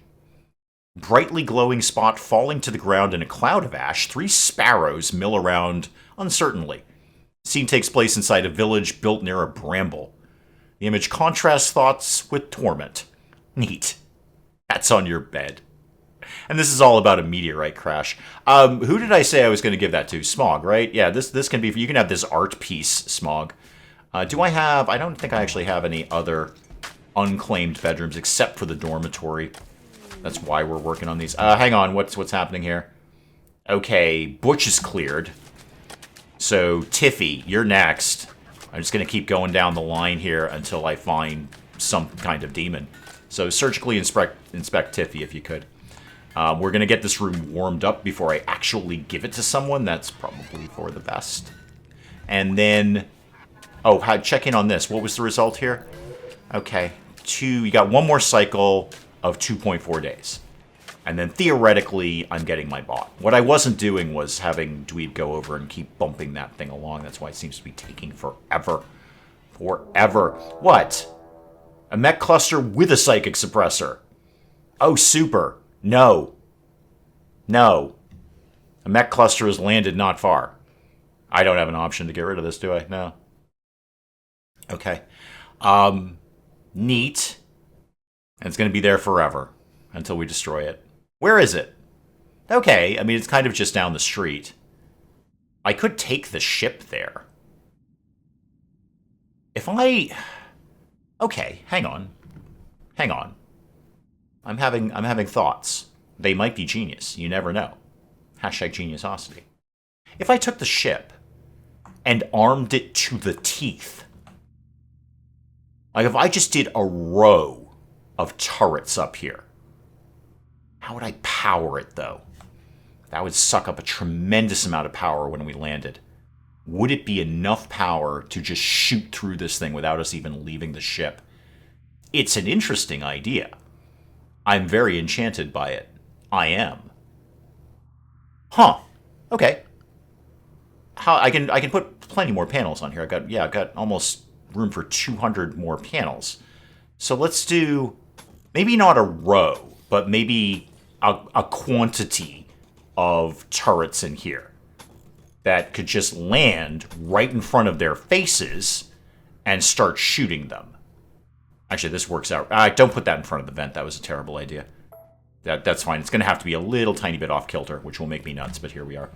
Brightly glowing spot falling to the ground in a cloud of ash. 3 sparrows mill around uncertainly. Scene takes place inside a village built near a bramble. The image contrasts thoughts with torment. Neat. That's on your bed. And this is all about a meteorite crash. Who did I say I was going to give that to? Smog, right? Yeah, this can be... You can have this art piece, Smog. Do I have... I don't think I actually have any other unclaimed bedrooms except for the dormitory. That's why we're working on these. Hang on, what's happening here? Okay, Butch is cleared. So, Tiffy, you're next. I'm just going to keep going down the line here until I find some kind of demon. So, surgically inspect Tiffy if you could. We're going to get this room warmed up before I actually give it to someone. That's probably for the best. And then... Oh, check in on this. What was the result here? Okay. you got one more cycle of 2.4 days. And then theoretically, I'm getting my bot. What I wasn't doing was having Dweeb go over and keep bumping that thing along. That's why it seems to be taking forever. Forever. What? A mech cluster with a psychic suppressor. Oh, super. No. No. A mech cluster has landed not far. I don't have an option to get rid of this, do I? No. Okay. Neat. And it's going to be there forever until we destroy it. Where is it? Okay, I mean, it's kind of just down the street. I could take the ship there. If I... Okay, hang on. Hang on. I'm having thoughts. They might be genius. You never know. Hashtag geniusosity. If I took the ship and armed it to the teeth, like if I just did a row of turrets up here, how would I power it, though? That would suck up a tremendous amount of power when we landed. Would it be enough power to just shoot through this thing without us even leaving the ship? It's an interesting idea. I'm very enchanted by it. I am. Huh. Okay. How I can put plenty more panels on here. I've got almost room for 200 more panels. So let's do maybe not a row, but maybe a quantity of turrets in here that could just land right in front of their faces and start shooting them. Actually, this works out. Don't put that in front of the vent. That was a terrible idea. That's fine. It's going to have to be a little tiny bit off kilter, which will make me nuts, but here we are.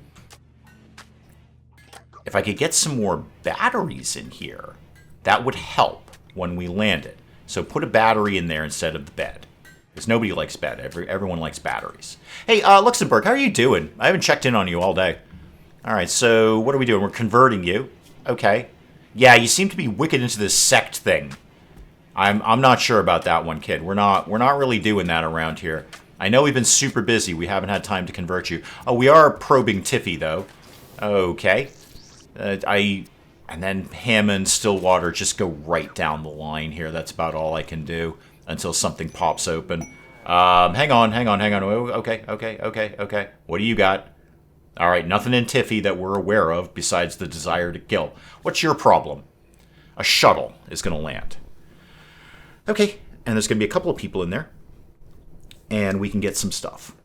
If I could get some more batteries in here, that would help when we landed. So put a battery in there instead of the bed. Because nobody likes bed. Everyone likes batteries. Hey, Luxembourg, how are you doing? I haven't checked in on you all day. All right, so what are we doing? We're converting you. Okay. Yeah, you seem to be wicked into this sect thing. I'm not sure about that one, kid. We're not really doing that around here. I know we've been super busy. We haven't had time to convert you. Oh, we are probing Tiffy, though. Okay. And then Hammond, Stillwater, just go right down the line here. That's about all I can do until something pops open. Hang on. Okay. What do you got? All right, nothing in Tiffy that we're aware of besides the desire to kill. What's your problem? A shuttle is going to land. Okay, and there's going to be a couple of people in there. And we can get some stuff.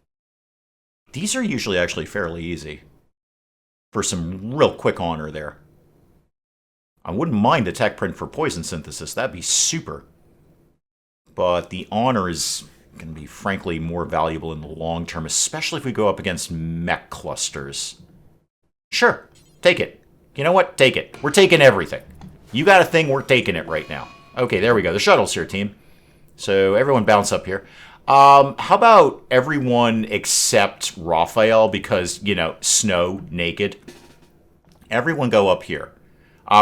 These are usually actually fairly easy. For some real quick honor there. I wouldn't mind the tech print for poison synthesis. That'd be super. But the honor is going to be, frankly, more valuable in the long term, especially if we go up against mech clusters. Sure, take it. You know what? Take it. We're taking everything. You got a thing, we're taking it right now. Okay, there we go. The shuttle's here, team. So everyone bounce up here. How about everyone except Raphael, because, you know, snow, naked. Everyone go up here.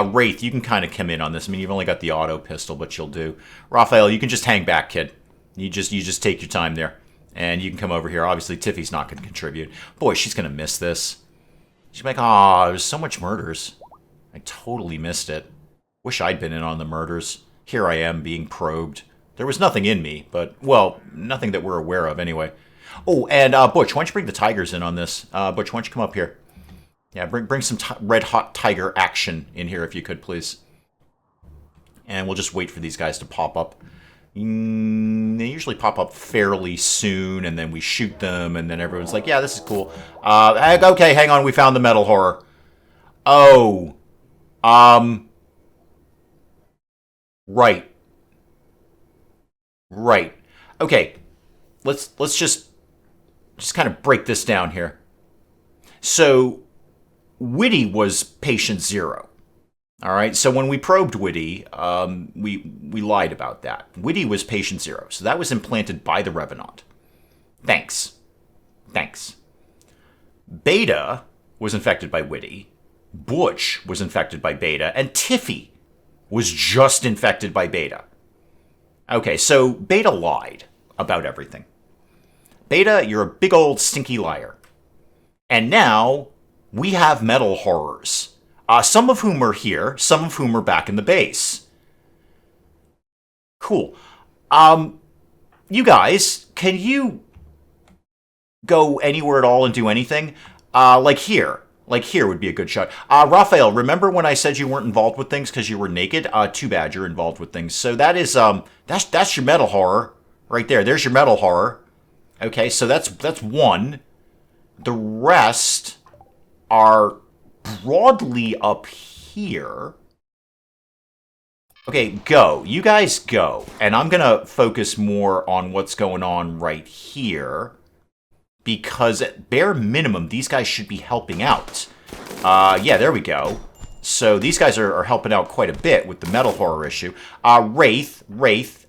Wraith, you can kind of come in on this. I mean, you've only got the auto pistol, but you'll do. Raphael, you can just hang back, kid. You just take your time there. And you can come over here. Obviously, Tiffy's not going to contribute. Boy, she's going to miss this. She's like, aw, there's so much murders. I totally missed it. Wish I'd been in on the murders. Here I am being probed. There was nothing in me, but, well, nothing that we're aware of anyway. Oh, and Butch, why don't you bring the tigers in on this? Butch, why don't you come up here? Yeah, bring some red-hot tiger action in here if you could, please. And we'll just wait for these guys to pop up. They usually pop up fairly soon, and then we shoot them, and then everyone's like, yeah, this is cool. Okay, hang on, we found the metal horror. Oh. Right. Right. Okay. Let's just kind of break this down here. So, Witty was patient 0. All right, so when we probed Witty, we lied about that. Witty was patient 0, so that was implanted by the Revenant. Thanks. Beta was infected by Witty. Butch was infected by Beta, and Tiffy was just infected by Beta. Okay, so Beta lied about everything. Beta, you're a big old stinky liar. And now we have metal horrors. Some of whom are here, some of whom are back in the base. Cool. You guys, can you go anywhere at all and do anything? Like here. Like here would be a good shot. Raphael, remember when I said you weren't involved with things because you were naked? Too bad you're involved with things. So that is, that's your metal horror. Right there. There's your metal horror. Okay, so that's one. The rest are broadly up here. Okay, go. You guys go. And I'm going to focus more on what's going on right here. Because at bare minimum, these guys should be helping out. Yeah, there we go. So these guys are helping out quite a bit with the metal horror issue. Wraith,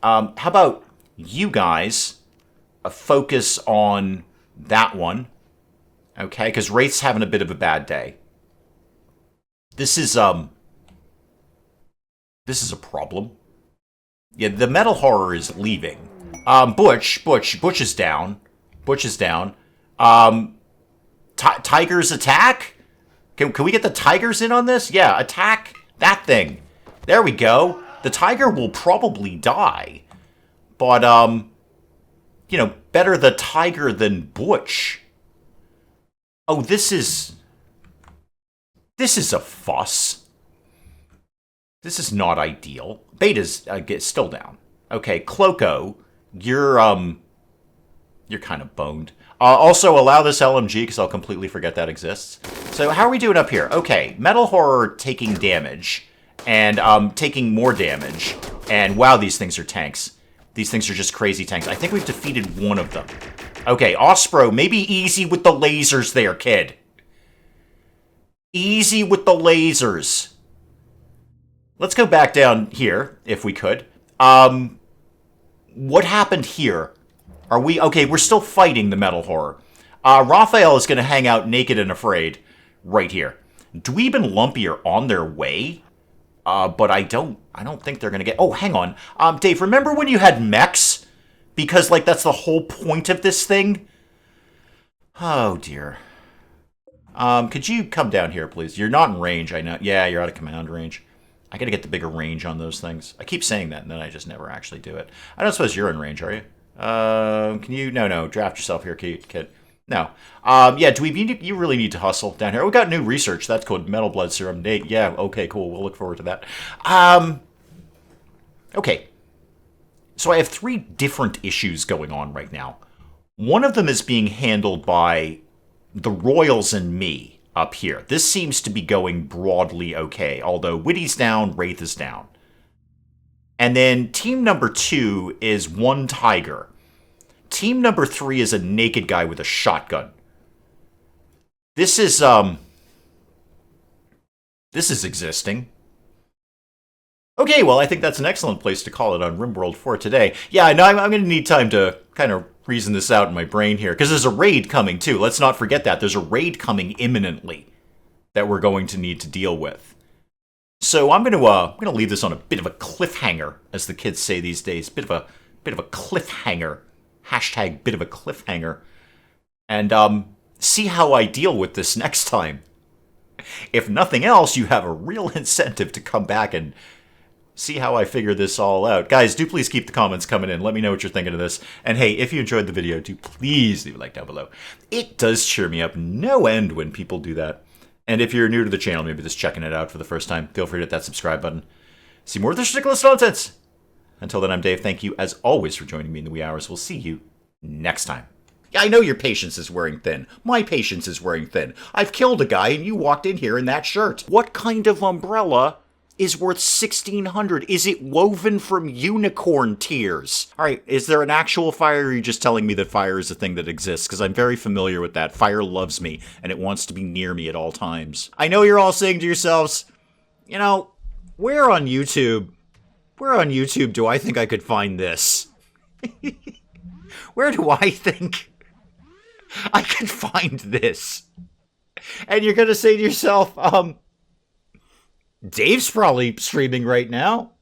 how about you guys focus on that one? Okay, because Wraith's having a bit of a bad day. This is a problem. Yeah, the metal horror is leaving. Butch is down. Butch is down. Tigers attack? Can we get the tigers in on this? Yeah, attack that thing. There we go. The tiger will probably die. But, you know, better the tiger than Butch. Oh, this is a fuss. This is not ideal. Beta's still down. Okay, Cloco, you're kind of boned. Also, allow this LMG, because I'll completely forget that exists. So, how are we doing up here? Okay, Metal Horror taking damage, and taking more damage. And wow, these things are tanks. These things are just crazy tanks. I think we've defeated one of them. Okay, Ospro, maybe easy with the lasers there, kid. Easy with the lasers. Let's go back down here, if we could. What happened here? Are we... Okay, we're still fighting the metal horror. Raphael is going to hang out naked and afraid right here. Dweeb and Lumpy are on their way, but I don't think they're going to get... Oh, hang on. Dave, remember when you had mechs? Because, like, that's the whole point of this thing? Oh, dear. Could you come down here, please? You're not in range, I know. Yeah, you're out of command range. I gotta get the bigger range on those things. I keep saying that, and then I just never actually do it. I don't suppose you're in range, are you? Can you... No, draft yourself here, kid. No. Yeah, Dweeb, you really need to hustle down here. We got new research. That's called Metal Blood Serum. Nate, yeah, okay, cool. We'll look forward to that. Okay. So I have 3 different issues going on right now. One of them is being handled by the Royals and me up here. This seems to be going broadly okay, although Witty's down, Wraith is down. And then team number 2 is one tiger. Team number 3 is a naked guy with a shotgun. This is existing. Okay, well, I think that's an excellent place to call it on RimWorld for today. Yeah, I know I'm going to need time to kind of reason this out in my brain here, because there's a raid coming, too. Let's not forget that. There's a raid coming imminently that we're going to need to deal with. So I'm going to leave this on a bit of a cliffhanger, as the kids say these days. Bit of a cliffhanger. Hashtag bit of a cliffhanger. And see how I deal with this next time. If nothing else, you have a real incentive to come back and see how I figure this all out. Guys, do please keep the comments coming in. Let me know what you're thinking of this. And hey, if you enjoyed the video, do please leave a like down below. It does cheer me up no end when people do that. And if you're new to the channel, maybe just checking it out for the first time, feel free to hit that subscribe button. See more of this ridiculous nonsense. Until then, I'm Dave. Thank you, as always, for joining me in the wee hours. We'll see you next time. Yeah, I know your patience is wearing thin. My patience is wearing thin. I've killed a guy and you walked in here in that shirt. What kind of umbrella is worth $1,600? Is it woven from unicorn tears? All right, is there an actual fire, or are you just telling me that fire is a thing that exists? Because I'm very familiar with that. Fire loves me, and it wants to be near me at all times. I know you're all saying to yourselves, you know, where on YouTube do I think I could find this? Where do I think I could find this? And you're going to say to yourself, Dave's probably streaming right now.